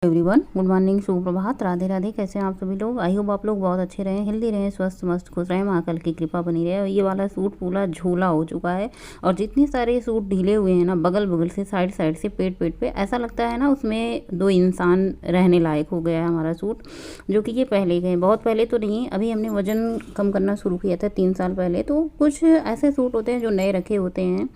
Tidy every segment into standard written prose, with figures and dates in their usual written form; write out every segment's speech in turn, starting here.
Everyone, good morning, सुप्रभात, राधे राधे। कैसे हैं आप सभी लोग? आई होप आप लोग बहुत अच्छे रहें, हेल्दी रहें, स्वस्थ मस्त खुश रहें, महाकाल की कृपा बनी रहे। और ये वाला सूट पूरा झोला हो चुका है और जितने सारे सूट ढीले हुए हैं ना, बगल बगल से, साइड साइड से, पेट पेट पे, ऐसा लगता है ना उसमें दो इंसान रहने लायक हो गया है हमारा सूट। जो कि ये पहले गए, बहुत पहले तो नहीं, अभी हमने वजन कम करना शुरू किया था 3 साल पहले। तो कुछ ऐसे सूट होते हैं जो नए रखे होते हैं,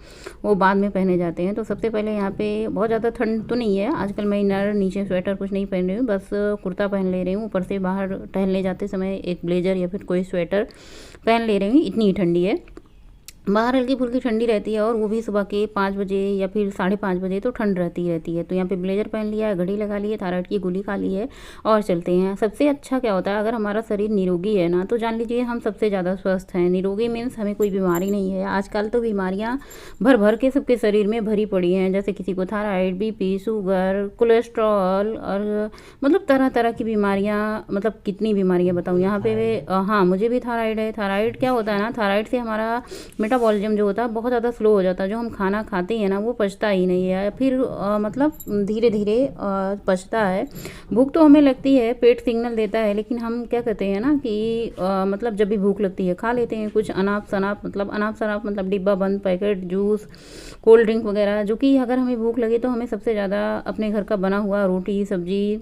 वो बाद में पहने जाते हैं। तो सबसे पहले यहाँ पे बहुत ज़्यादा ठंड तो नहीं है आजकल, मैं इनर नीचे स्वेटर कुछ नहीं पहन रही हूँ, बस कुर्ता पहन ले रही हूँ। ऊपर से बाहर टहलने जाते समय एक ब्लेजर या फिर कोई स्वेटर पहन ले रही हूँ, इतनी ठंडी है। बाहर हल्की फुल्की ठंडी रहती है और वो भी सुबह के 5 बजे या फिर 5:30 बजे तो ठंड रहती है। तो यहाँ पे ब्लेजर पहन लिया है, घड़ी लगा ली है, थायराइड की गोली खा ली है और चलते हैं। सबसे अच्छा क्या होता है, अगर हमारा शरीर निरोगी है ना, तो जान लीजिए हम सबसे ज़्यादा स्वस्थ हैं। निरोगी मीन्स हमें कोई बीमारी नहीं है। आजकल तो बीमारियाँ भर भर के सबके शरीर में भरी पड़ी हैं, जैसे किसी को थायराइड, बीपी, शुगर, कोलेस्ट्रॉल और मतलब तरह तरह की बीमारियाँ, मतलब कितनी बीमारियाँ बताऊँ यहाँ पे। हाँ, मुझे भी थायराइड है। थायराइड क्या होता है ना, थायराइड से हमारा मेटाबॉलिज्म जो होता है बहुत ज़्यादा स्लो हो जाता है। जो हम खाना खाते हैं ना, वो पचता ही नहीं है, फिर मतलब धीरे धीरे पचता है। भूख तो हमें लगती है, पेट सिग्नल देता है, लेकिन हम क्या करते हैं ना कि मतलब जब भी भूख लगती है खा लेते हैं कुछ अनाप शनाप, मतलब अनाप शनाप मतलब डिब्बा बंद पैकेट, जूस, कोल्ड ड्रिंक वगैरह। जो कि अगर हमें भूख लगे तो हमें सबसे ज़्यादा अपने घर का बना हुआ रोटी, सब्जी,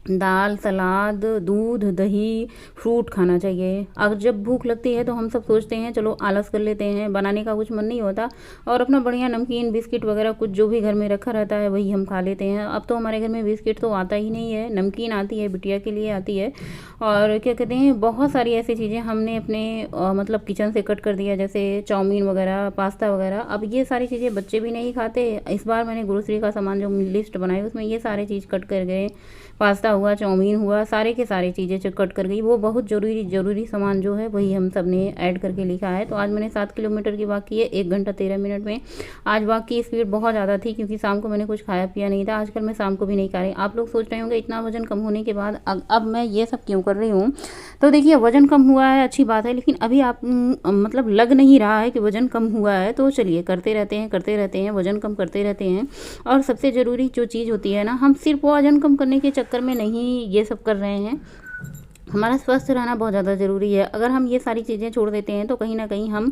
दाल, सलाद, दूध, दही, फ्रूट खाना चाहिए। अगर जब भूख लगती है तो हम सब सोचते हैं चलो आलस कर लेते हैं, बनाने का कुछ मन नहीं होता और अपना बढ़िया नमकीन, बिस्किट वगैरह कुछ जो भी घर में रखा रहता है वही हम खा लेते हैं। अब तो हमारे घर में बिस्किट तो आता ही नहीं है, नमकीन आती है, बिटिया के लिए आती है, और क्या कहते हैं, बहुत सारी ऐसी चीज़ें हमने अपने मतलब किचन से कट कर दिया, जैसे चाउमीन वगैरह, पास्ता वगैरह। अब ये सारी चीज़ें बच्चे भी नहीं खाते। इस बार मैंने ग्रोसरी का सामान जो लिस्ट बनाई उसमें ये सारी चीज़ कट कर गए। पास्ता हुआ, चाउमीन हुआ, सारे के सारे चीज़ें कट कर गई। वो बहुत ज़रूरी सामान जो है वही हम सब ने ऐड करके लिखा है। तो आज मैंने 7 किलोमीटर की वॉक की है 1 घंटा 13 मिनट में। आज वॉक की स्पीड बहुत ज़्यादा थी क्योंकि शाम को मैंने कुछ खाया पिया नहीं था। आजकल मैं शाम को भी नहीं खा रही। आप लोग सोच रहे होंगे इतना वजन कम होने के बाद अब मैं ये सब क्यों कर रही हूँ। तो देखिए, वजन कम हुआ है अच्छी बात है, लेकिन अभी आप मतलब लग नहीं रहा है कि वजन कम हुआ है। तो चलिए करते रहते हैं, वजन कम करते रहते हैं। और सबसे ज़रूरी जो चीज़ होती है ना, हम सिर्फ वजन कम करने के चक्कर में नहीं ये सब कर रहे हैं, हमारा स्वस्थ रहना बहुत ज़्यादा ज़रूरी है। अगर हम ये सारी चीज़ें छोड़ देते हैं तो कहीं ना कहीं हम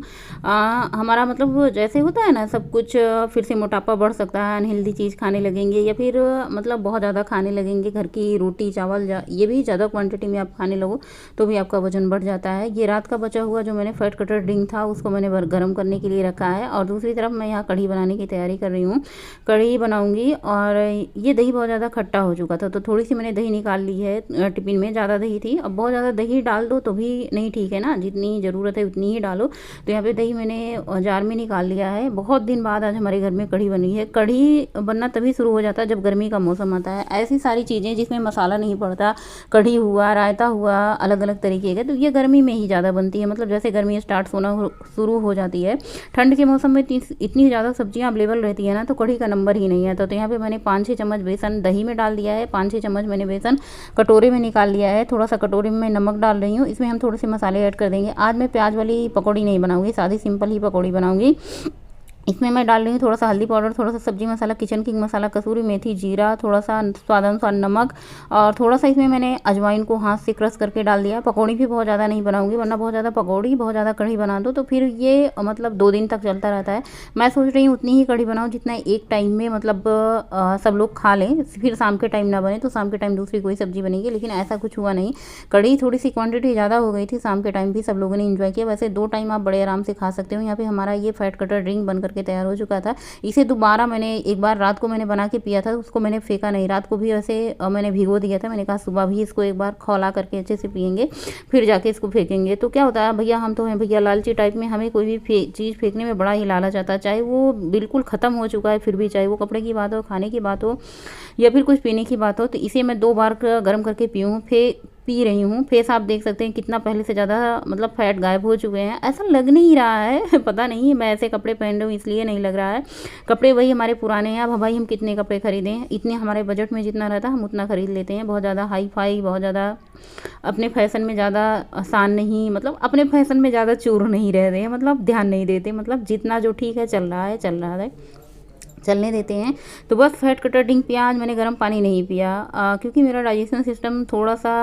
हमारा मतलब जैसे होता है ना सब कुछ, फिर से मोटापा बढ़ सकता है, अनहेल्दी चीज़ खाने लगेंगे या फिर मतलब बहुत ज़्यादा खाने लगेंगे। घर की रोटी चावल ये भी ज़्यादा क्वांटिटी में आप खाने लगो तो भी आपका वजन बढ़ जाता है। ये रात का बचा हुआ जो मैंने फैट कटर ड्रिंक था उसको मैंने गर्म करने के लिए रखा है। और दूसरी तरफ मैं यहाँ कढ़ी बनाने की तैयारी कर रही हूँ, कढ़ी बनाऊँगी। और ये दही बहुत ज़्यादा खट्टा हो चुका था तो थोड़ी सी मैंने दही निकाल ली है टिफिन में, ज़्यादा दही थी। अब बहुत ज़्यादा दही डाल दो तो भी नहीं ठीक है ना, जितनी ज़रूरत है उतनी ही डालो। तो यहाँ पे दही मैंने जार में निकाल लिया है। बहुत दिन बाद आज हमारे घर में कढ़ी बनी है। कढ़ी बनना तभी शुरू हो जाता है जब गर्मी का मौसम आता है। ऐसी सारी चीज़ें जिसमें मसाला नहीं पड़ता, कढ़ी हुआ, रायता हुआ, अलग अलग तरीके के, तो ये गर्मी में ही ज़्यादा बनती है। मतलब जैसे गर्मी स्टार्ट होना शुरू हो जाती है, ठंड के मौसम में इतनी ज़्यादा सब्जियाँ अवेलेबल रहती है ना, तो कढ़ी का नंबर ही नहीं आता। तो यहाँ पे मैंने 5-6 चम्मच बेसन दही में डाल दिया है, 5-6 चम्मच मैंने बेसन कटोरे में निकाल लिया है। थोड़ा सा कटोरे में नमक डाल रही हूँ, इसमें हम थोड़े से मसाले ऐड कर देंगे। आज मैं प्याज वाली पकौड़ी नहीं बनाऊंगी, सादी सिंपल ही पकौड़ी बनाऊंगी। इसमें मैं डाल रही हूँ थोड़ा सा हल्दी पाउडर, थोड़ा सा सब्जी मसाला, किचन किंग मसाला, कसूरी मेथी, जीरा, थोड़ा सा स्वाद अनुसार नमक, और थोड़ा सा इसमें मैंने अजवाइन को हाथ से क्रश करके डाल दिया। पकौड़ी भी बहुत ज़्यादा नहीं बनाऊंगी, वरना बहुत ज़्यादा पकौड़ी, बहुत ज़्यादा कढ़ी बना दो तो फिर ये मतलब 2 दिन तक चलता रहता है। मैं सोच रही हूँ उतनी ही कढ़ी बनाऊँ जितना एक टाइम में मतलब सब लोग खा लें, फिर शाम के टाइम ना बने तो शाम के टाइम दूसरी कोई सब्जी बनेगी। लेकिन ऐसा कुछ हुआ नहीं, कढ़ी थोड़ी सी क्वान्टिटी ज़्यादा हो गई थी, शाम के टाइम भी सब लोगों ने इन्जॉय किया। वैसे 2 टाइम आप बड़े आराम से खा सकते हो। यहाँ पे हमारा ये फैट कटर ड्रिंक बन करके तैयार हो चुका था। इसे दोबारा मैंने एक बार रात को मैंने बना के पिया था, उसको मैंने फेंका नहीं, रात को भी वैसे मैंने भिगो दिया था। मैंने कहा सुबह भी इसको एक बार खौला करके अच्छे से पियेंगे, फिर जाके इसको फेंकेंगे। तो क्या होता है भैया, हम तो हैं भैया लालची टाइप में, हमें कोई भी चीज़ फेंकने में बड़ा ही लालच आता है, चाहे वो बिल्कुल ख़त्म हो चुका है फिर भी, चाहे वो कपड़े की बात हो, खाने की बात हो या फिर कुछ पीने की बात हो। तो इसे मैं 2 बार गर्म करके पी रही हूँ। फेस आप देख सकते हैं कितना पहले से ज़्यादा मतलब फैट गायब हो चुके हैं, ऐसा लग नहीं रहा है पता नहीं, मैं ऐसे कपड़े पहन रही हूँ इसलिए नहीं लग रहा है। कपड़े वही हमारे पुराने हैं। अब भाई हम कितने कपड़े खरीदें, इतने हमारे बजट में जितना रहता है हम उतना खरीद लेते हैं। बहुत ज़्यादा हाई फाई, बहुत ज़्यादा अपने फैशन में ज़्यादा आसान नहीं, मतलब अपने फैशन में ज़्यादा चूर नहीं रह रहे हैं, मतलब ध्यान नहीं देते, मतलब जितना जो ठीक है चल रहा है। चलने देते हैं। तो बस फैट कटर्डिंग प्याज मैंने गर्म पानी नहीं पिया, क्योंकि मेरा डाइजेशन सिस्टम थोड़ा सा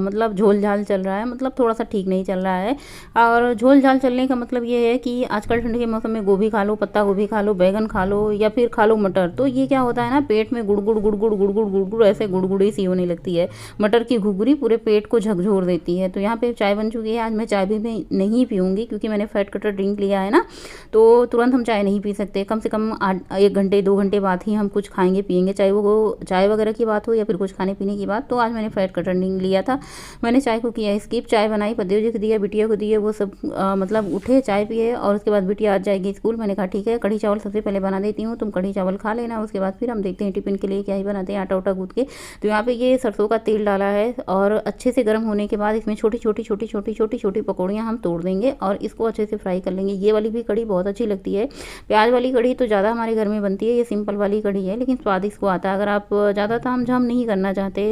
मतलब झोल झाल चल रहा है, मतलब थोड़ा सा ठीक नहीं चल रहा है। और झोल झाल चलने का मतलब ये है कि आजकल ठंड के मौसम में गोभी खा लो, पत्ता गोभी खा लो, बैगन खा लो या फिर खा लो मटर, तो ये क्या होता है ना, पेट में गुड़गुड़ गुड़गुड़ गुड़गुड़ गुड़गुड़ ऐसे गुड़गुड़ी सी होने लगती है। मटर की घुघरी पूरे पेट को झकझोर देती है। तो यहाँ पे चाय बन चुकी है। आज मैं चाय भी नहीं पीऊँगी, क्योंकि मैंने फैट कटर ड्रिंक लिया है ना, तो तुरंत हम चाय नहीं पी सकते। कम से कम 1 घंटे 2 घंटे बाद ही हम कुछ खाएंगे पिएंगे, चाहे वो चाय वगैरह की बात हो या फिर कुछ खाने पीने की बात। तो आज मैंने फैट कटर ड्रिंक लिया था, मैंने चाय को किया स्किप। चाय बनाई, पतियों जी को दिया, बिटिया को दिए, वो सब मतलब उठे, चाय पिए, और उसके बाद बिटिया आज जाएगी स्कूल। मैंने कहा ठीक है, कढ़ी चावल सबसे पहले बना देती हूँ, तुम कढ़ी चावल खा लेना, उसके बाद फिर हम देखते हैं टिफिन के लिए क्या ही बनाते हैं, आटा उटा गूँथ के। तो यहाँ पे ये सरसों का तेल डाला है, और अच्छे से गर्म होने के बाद इसमें छोटी छोटी छोटी छोटी छोटी छोटी पकौड़ियाँ हम तोड़ देंगे और इसको अच्छे से फ्राई कर लेंगे। ये वाली भी कढ़ी बहुत अच्छी लगती है। प्याज वाली कढ़ी तो ज़्यादा हमारे घर में बनती है, ये सिंपल वाली कढ़ी है, लेकिन स्वाद इसको आता है। अगर आप ज़्यादा तामझाम नहीं करना चाहते,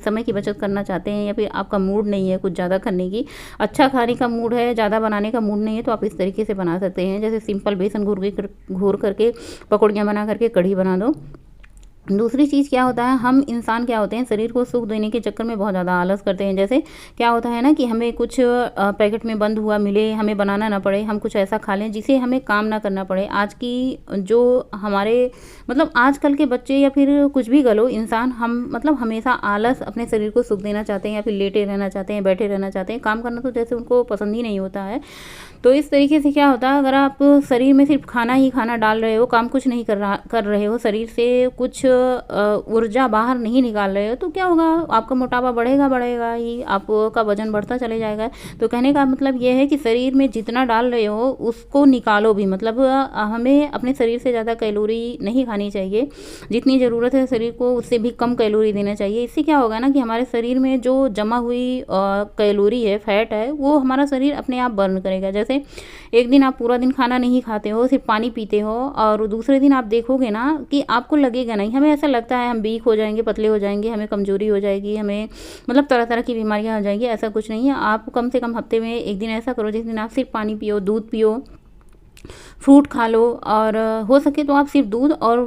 समय की बचत करना चाहते हैं, या फिर आपका मूड नहीं है कुछ ज़्यादा करने की, अच्छा खाने का मूड है, ज़्यादा बनाने का मूड नहीं है, तो आप इस तरीके से बना सकते हैं। जैसे सिंपल बेसन घोर करके पकौड़ियाँ बना करके कढ़ी बना दो। दूसरी चीज़ क्या होता है, हम इंसान क्या होते हैं, शरीर को सुख देने के चक्कर में बहुत ज़्यादा आलस करते हैं। जैसे क्या होता है ना कि हमें कुछ पैकेट में बंद हुआ मिले, हमें बनाना ना पड़े, हम कुछ ऐसा खा लें जिसे हमें काम ना करना पड़े। आज की जो हमारे मतलब आजकल के बच्चे या फिर कुछ भी गलो इंसान, हम मतलब हमेशा आलस, अपने शरीर को सुख देना चाहते हैं, या फिर लेटे रहना चाहते हैं, बैठे रहना चाहते हैं। काम करना तो जैसे उनको पसंद ही नहीं होता है। तो इस तरीके से क्या होता है, अगर आप शरीर में सिर्फ खाना ही खाना डाल रहे हो, काम कुछ नहीं कर रहे हो, शरीर से कुछ ऊर्जा बाहर नहीं निकाल रहे हो, तो क्या होगा, आपका मोटापा बढ़ेगा ही, आपका वजन बढ़ता चले जाएगा। तो कहने का मतलब ये है कि शरीर में जितना डाल रहे हो उसको निकालो भी, मतलब हमें अपने शरीर से ज़्यादा कैलोरी नहीं खानी चाहिए, जितनी ज़रूरत है शरीर को उससे भी कम कैलोरी देना चाहिए। इससे क्या होगा ना कि हमारे शरीर में जो जमा हुई कैलोरी है, फैट है, वो हमारा शरीर अपने आप बर्न करेगा। जैसे एक दिन आप पूरा दिन खाना नहीं खाते हो, सिर्फ पानी पीते हो, और दूसरे दिन आप देखोगे ना कि आपको लगेगा नहीं, हमें ऐसा लगता है हम वीक हो जाएंगे, पतले हो जाएंगे, हमें कमजोरी हो जाएगी, हमें मतलब तरह तरह की बीमारियां हो जाएंगी। ऐसा कुछ नहीं है। आप कम से कम हफ्ते में एक दिन ऐसा करो जिस दिन आप सिर्फ पानी पियो, दूध पियो, फ्रूट खा लो, और हो सके तो आप सिर्फ दूध और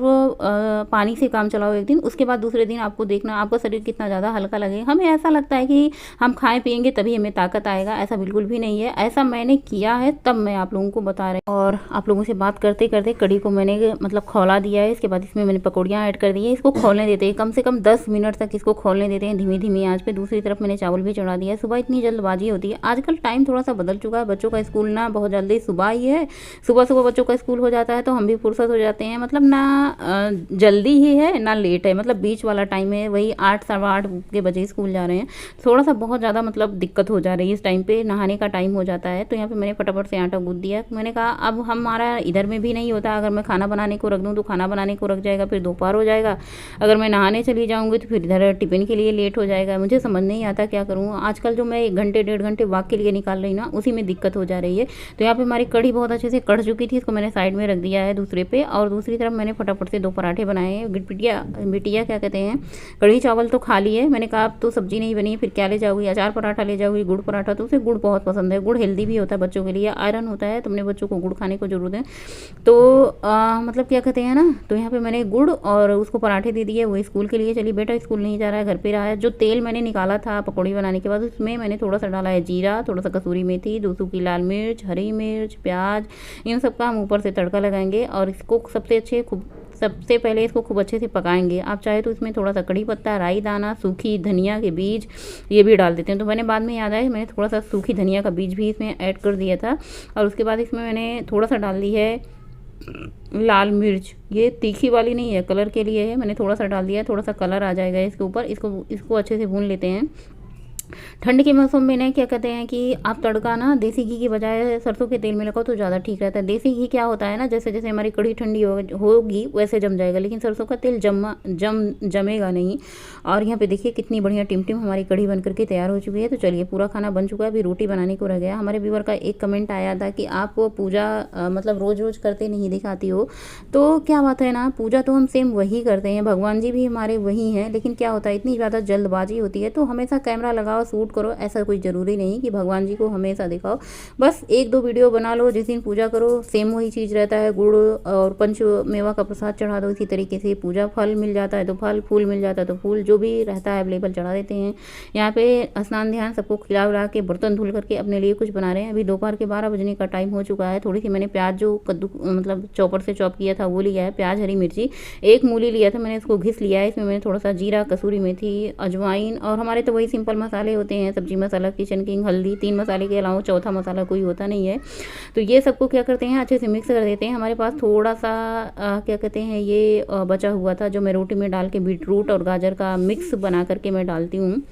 पानी से काम चलाओ एक दिन। उसके बाद दूसरे दिन आपको देखना आपका शरीर कितना ज़्यादा हल्का लगेगा। हमें ऐसा लगता है कि हम खाएं पिएंगे तभी हमें ताकत आएगा, ऐसा बिल्कुल भी नहीं है। ऐसा मैंने किया है, तब मैं आप लोगों को बता रही हूँ। और आप लोगों से बात करते करते कढ़ी को मैंने मतलब खौला दिया है। इसके बाद इसमें मैंने पकौड़ियाँ ऐड कर दी है। इसको खोलने देते हैं, कम से कम 10 मिनट तक इसको खोलने देते हैं धीमी धीमी आँच पे। दूसरी तरफ मैंने चावल भी चढ़ा दिया है। सुबह इतनी जल्दबाजी होती है, आजकल टाइम थोड़ा सा बदल चुका है, बच्चों का स्कूल ना बहुत जल्दी सुबह ही है, सुबह सुबह बच्चों का स्कूल हो जाता है, तो हम भी फुर्सत हो जाते हैं। मतलब ना जल्दी ही है ना लेट है, मतलब बीच वाला टाइम है, वही 8 सवा 8 के बजे स्कूल जा रहे हैं। थोड़ा सा बहुत ज़्यादा मतलब दिक्कत हो जा रही है, इस टाइम पे नहाने का टाइम हो जाता है। तो यहाँ पे मैंने फटाफट से आटा गूँथ दिया। मैंने कहा अब हमारा इधर में भी नहीं होता, अगर मैं खाना बनाने को रख दूँ तो खाना बनाने को रख जाएगा, फिर दोपहर हो जाएगा, अगर मैं नहाने चली जाऊँगी तो फिर इधर टिफ़िन के लिए लेट हो जाएगा। मुझे समझ नहीं आता क्या करूँ। आजकल जो मैं 1 घंटे 1.5 घंटे वॉक के लिए निकाल रही ना, उसी में दिक्कत हो जा रही है। तो यहाँ पे हमारी कढ़ी बहुत अच्छे से कढ़ चुकी थी, इसको मैंने साइड में रख दिया है दूसरे पे। और दूसरी तरफ मैंने फटाफट से 2 पराठे बनाए हैं। बिटिया क्या कहते हैं, कढ़ी चावल तो खा लिए। मैंने कहा अब तो सब्जी नहीं बनी है, फिर क्या ले जाओगी, अचार पराठा ले जाओगी, गुड़ पराठा। तो उसे गुड़ बहुत पसंद है, गुड़ हेल्दी भी होता है बच्चों के लिए, आयरन होता है, तो अपने बच्चों को गुड़ खाने को जरूरत है। तो मतलब क्या कहते हैं ना, तो यहाँ पे मैंने गुड़ और उसको पराठे दे दिए। वो स्कूल के लिए चली, बेटा स्कूल नहीं जा रहा है, घर पे रहा है। जो तेल मैंने निकाला था पकौड़ी बनाने के बाद, उसमें मैंने थोड़ा सा डाला है जीरा, थोड़ा सा कसूरी मेथी, 2 सूखी लाल मिर्च, हरी मिर्च, प्याज, इन सब का हम ऊपर से तड़का लगाएंगे। और इसको सबसे पहले इसको खूब अच्छे से पकाएंगे। आप चाहे तो इसमें थोड़ा सा कड़ी पत्ता, राई दाना, सूखी धनिया के बीज ये भी डाल देते हैं। तो मैंने बाद में याद आया, मैंने थोड़ा सा सूखी धनिया का बीज भी इसमें ऐड कर दिया था। और उसके बाद इसमें मैंने थोड़ा सा डाल दी है लाल मिर्च, ये तीखी वाली नहीं है, कलर के लिए है, मैंने थोड़ा सा डाल दिया, थोड़ा सा कलर आ जाएगा इसके ऊपर। इसको अच्छे से भून लेते हैं। ठंड के मौसम में ना क्या कहते हैं कि आप तड़का ना देसी घी की बजाय सरसों के तेल में लगाओ तो ज़्यादा ठीक रहता है। देसी घी क्या होता है ना, जैसे जैसे हमारी कढ़ी ठंडी होगी वैसे जम जाएगा, लेकिन सरसों का तेल जमेगा नहीं। और यहाँ पे देखिए कितनी बढ़िया टिमटिम हमारी कढ़ी बन करके तैयार हो चुकी है। तो चलिए पूरा खाना बन चुका है, अभी रोटी बनाने को रह गया। हमारे व्यूअर का एक कमेंट आया था कि आप पूजा मतलब रोज़ रोज़ करते नहीं दिखाती हो, तो क्या बात है ना, पूजा तो हम सेम वही करते हैं, भगवान जी भी हमारे वही हैं, लेकिन क्या होता है इतनी ज़्यादा जल्दबाजी होती है। तो हमेशा कैमरा लगाओ दिखाओ, शूट करो, ऐसा कोई ज़रूरी नहीं कि भगवान जी को हमेशा दिखाओ। बस 1-2 वीडियो बना लो, जिस दिन पूजा करो सेम वही चीज़ रहता है, गुड़ और पंच मेवा का प्रसाद चढ़ा दो। इसी तरीके से पूजा फल मिल जाता है तो फल, फूल मिल जाता है तो फूल, जो भी रहता है अवेलेबल चढ़ा देते हैं। यहाँ पे स्नान ध्यान सबको खिला उला के बर्तन धुल करके अपने लिए कुछ बना रहे हैं। अभी दोपहर के 12 बजने का टाइम हो चुका है। थोड़ी सी मैंने प्याज जो कद्दू मतलब चॉपर से चॉप किया था वो लिया है, प्याज, हरी मिर्ची, 1 मूली लिया था मैंने, इसको घिस लिया है। इसमें मैंने थोड़ा सा जीरा, कसूरी मेथी, अजवाइन और हमारे तो वही सिंपल मसाले होते हैं, सब्जी मसाला, किचन किंग, हल्दी, 3 मसाले के अलावा चौथा मसाला कोई होता नहीं है। तो ये सबको क्या करते हैं अच्छे से मिक्स कर देते हैं। हमारे पास थोड़ा सा क्या कहते हैं ये बचा हुआ था जो मैं रोटी में डाल के बीट रूट और गाजर का मिक्स बना करके मैं डालती हूँ,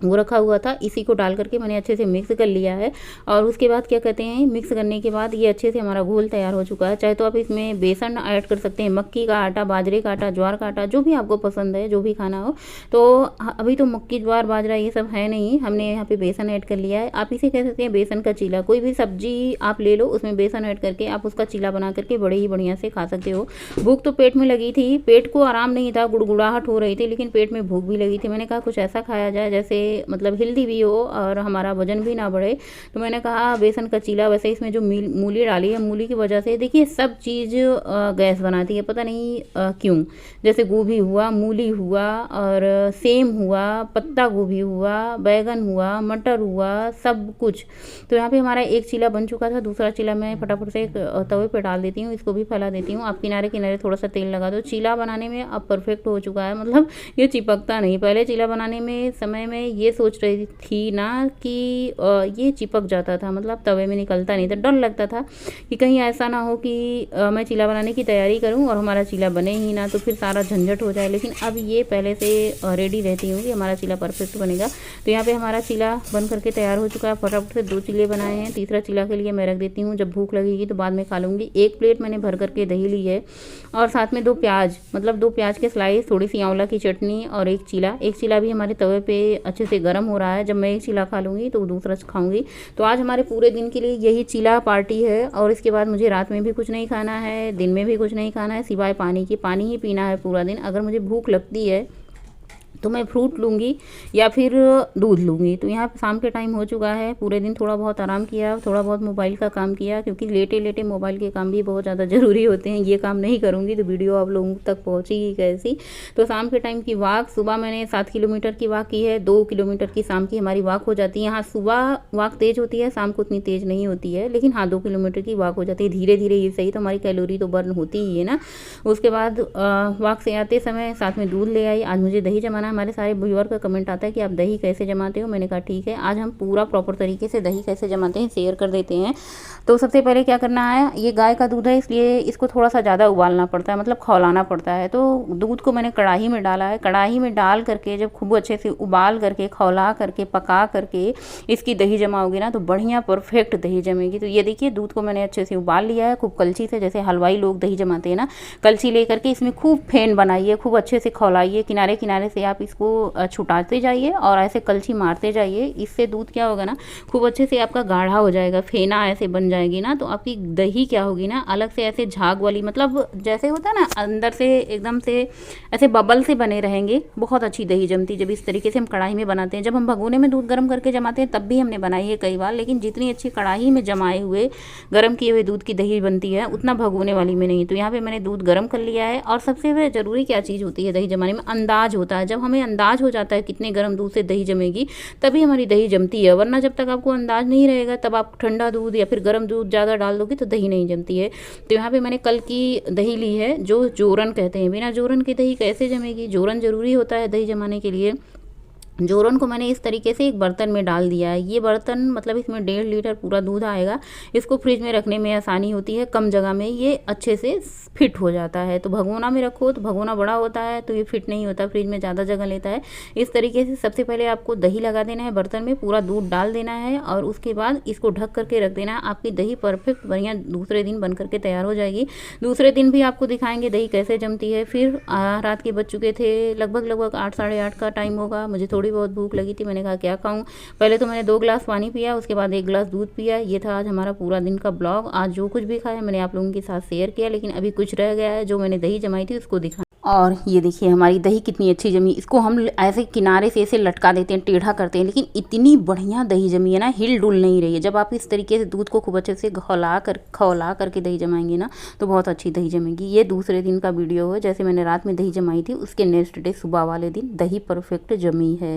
वो रखा हुआ था। इसी को डाल करके मैंने अच्छे से मिक्स कर लिया है। और उसके बाद क्या कहते हैं मिक्स करने के बाद ये अच्छे से हमारा घोल तैयार हो चुका है। चाहे तो आप इसमें बेसन ऐड कर सकते हैं, मक्की का आटा, बाजरे का आटा, ज्वार का आटा, जो भी आपको पसंद है, जो भी खाना हो। तो अभी तो मक्की, ज्वार, बाजरा ये सब है नहीं, हमने यहाँ पे बेसन ऐड कर लिया है। आप इसे कह सकते हैं बेसन का चीला। कोई भी सब्जी आप ले लो, उसमें बेसन ऐड करके आप उसका चीला बना करके बड़े ही बढ़िया से खा सकते हो। भूख तो पेट में लगी थी, पेट को आराम नहीं था, गुड़गुड़ाहट हो रही थी, लेकिन पेट में भूख भी लगी थी। मैंने कहा कुछ ऐसा खाया जाए जैसे मतलब हेल्दी भी हो और हमारा वजन भी ना बढ़े। तो मैंने कहा बेसन का चीला। वैसे इसमें जो मूली डाली है, मूली की वजह से देखिए सब चीज़ गैस बनाती है, पता नहीं क्यों। जैसे गोभी हुआ, मूली हुआ और सेम हुआ, पत्ता गोभी हुआ, बैगन हुआ, मटर हुआ, सब कुछ। तो यहाँ पे हमारा एक चीला बन चुका था। दूसरा चीला मैं फटाफट से एक तवे पे डाल देती हूँ, इसको भी फैला देती हूँ। आप किनारे किनारे थोड़ा सा तेल लगा दो। चीला बनाने में अब परफेक्ट हो चुका है, मतलब ये चिपकता नहीं। पहले चीला बनाने में समय में ये सोच रही थी ना कि ये चिपक जाता था, मतलब तवे में निकलता नहीं था। डर लगता था कि कहीं ऐसा ना हो कि मैं चीला बनाने की तैयारी करूं और हमारा चीला बने ही ना, तो फिर सारा झंझट हो जाए। लेकिन अब ये पहले से रेडी रहती हूँ कि हमारा चीला परफेक्ट बनेगा। तो यहाँ पे हमारा चीला बन करके तैयार हो चुका है। फटाफट से 2 चीले बनाए हैं। तीसरा चीला के लिए मैं रख देती हूँ, जब भूख लगेगी तो बाद में खा लूँगी। 1 प्लेट मैंने भर करके दही ली है और साथ में 2 प्याज, मतलब 2 प्याज के स्लाइस, थोड़ी सी आंवला की चटनी और 1 चीला। 1 चीला भी हमारे तवे पे अच्छे से गर्म हो रहा है। जब मैं 1 चीला खा लूँगी तो दूसरा खाऊंगी। तो आज हमारे पूरे दिन के लिए यही चीला पार्टी है। और इसके बाद मुझे रात में भी कुछ नहीं खाना है, दिन में भी कुछ नहीं खाना है, सिवाय पानी की। पानी ही पीना है पूरा दिन। अगर मुझे भूख लगती है तो मैं फ्रूट लूँगी या फिर दूध लूँगी। तो यहाँ शाम के टाइम हो चुका है। पूरे दिन थोड़ा बहुत आराम किया, थोड़ा बहुत मोबाइल का काम किया, क्योंकि लेटे लेटे मोबाइल के काम भी बहुत ज़्यादा ज़रूरी होते हैं। ये काम नहीं करूँगी तो वीडियो आप लोगों तक पहुँचेगी कैसी। तो शाम के टाइम की वॉक, सुबह मैंने 7 किलोमीटर की वॉक की है, 2 किलोमीटर की शाम की हमारी वॉक हो जाती है। यहाँ सुबह वॉक तेज़ होती है, शाम को उतनी तेज़ नहीं होती है, लेकिन हाँ 2 किलोमीटर की वॉक हो जाती है धीरे धीरे। ये सही, तो हमारी कैलोरी तो बर्न होती ही है ना। उसके बाद वॉक से आते समय साथ में दूध ले आई। आज मुझे दही जमाना। हमारे सारे व्यूअर का कमेंट आता है कि आप दही कैसे जमाते हो। मैंने कहा ठीक है, आज हम पूरा प्रॉपर तरीके से दही कैसे जमाते हैं शेयर कर देते हैं। तो सबसे पहले क्या करना है, ये गाय का दूध है इसलिए इसको थोड़ा सा ज़्यादा उबालना पड़ता है, मतलब खौलाना पड़ता है। तो दूध को मैंने कढ़ाई में डाला है। कढ़ाई में डाल करके जब खूब अच्छे से उबाल करके, खौला करके, पका करके इसकी दही जमाओगे ना तो बढ़िया परफेक्ट दही जमेगी। तो ये देखिए दूध को मैंने अच्छे से उबाल लिया है खूब कलछी से, जैसे हलवाई लोग दही जमाते हैं ना। कलछी ले करके इसमें खूब फेन बनाइए, खूब अच्छे से खौलाइए। किनारे किनारे से आप इसको छुटाते जाइए और ऐसे कलछी मारते जाइए। इससे दूध क्या होगा ना, खूब अच्छे से आपका गाढ़ा हो जाएगा, फेना ऐसे बन जाएगी ना। तो आपकी दही क्या होगी ना, अलग से ऐसे झाग वाली, मतलब जैसे होता है ना अंदर से एकदम से ऐसे बबल से बने रहेंगे। बहुत अच्छी दही जमती जब इस तरीके से हम कढ़ाई में बनाते हैं। जब हम भगोने में दूध गर्म करके जमाते हैं तब भी हमने बनाई है कई बार, लेकिन जितनी अच्छी कढ़ाई में जमाए हुए गर्म किए हुए दूध की दही बनती है उतना भगोने वाली में नहीं। तो यहाँ पे मैंने दूध गर्म कर लिया है। और सबसे ज़रूरी क्या चीज़ होती है दही जमाने में, अंदाज होता है। जब हमें अंदाज हो जाता है कितने गर्म दूध से दही जमेगी तभी हमारी दही जमती है, वरना जब तक आपको अंदाज नहीं रहेगा तब आप ठंडा दूध या फिर गर्म दूध ज़्यादा डाल दोगे तो दही नहीं जमती है। तो यहाँ पे मैंने कल की दही ली है जो जोरन कहते हैं। बिना जोरन की दही कैसे जमेगी, जोरन ज़रूरी होता है दही जमाने के लिए। जोरन को मैंने इस तरीके से एक बर्तन में डाल दिया है। ये बर्तन मतलब इसमें 1.5 लीटर पूरा दूध आएगा। इसको फ्रिज में रखने में आसानी होती है, कम जगह में ये अच्छे से फिट हो जाता है। तो भगोना में रखो तो भगोना बड़ा होता है तो ये फिट नहीं होता, फ्रिज में ज़्यादा जगह लेता है। इस तरीके से सबसे पहले आपको दही लगा देना है, बर्तन में पूरा दूध डाल देना है और उसके बाद इसको ढक करके रख देना है। आपकी दही परफेक्ट बढ़िया दूसरे दिन बन करके तैयार हो जाएगी। दूसरे दिन भी आपको दिखाएंगे दही कैसे जमती है। फिर रात के बज चुके थे लगभग 8 साढ़े 8 का टाइम होगा। मुझे थोड़ी बहुत भूख लगी थी, मैंने कहा क्या खाऊं। पहले तो मैंने 2 गिलास पानी पिया, उसके बाद 1 गिलास दूध पिया। ये था आज हमारा पूरा दिन का ब्लॉग। आज जो कुछ भी खाया मैंने आप लोगों के साथ शेयर किया, लेकिन अभी कुछ रह गया है जो मैंने दही जमाई थी उसको दिखा। और ये देखिए हमारी दही कितनी अच्छी जमी। इसको हम ऐसे किनारे से ऐसे लटका देते हैं, टेढ़ा करते हैं, लेकिन इतनी बढ़िया दही जमी है ना, हिल डुल नहीं रही है। जब आप इस तरीके से दूध को खूब अच्छे से खौला करके दही जमाएंगे ना, तो बहुत अच्छी दही जमेगी। ये दूसरे दिन का वीडियो है, जैसे मैंने रात में दही जमाई थी, उसके नेक्स्ट डे सुबह वाले दिन दही परफेक्ट जमी है।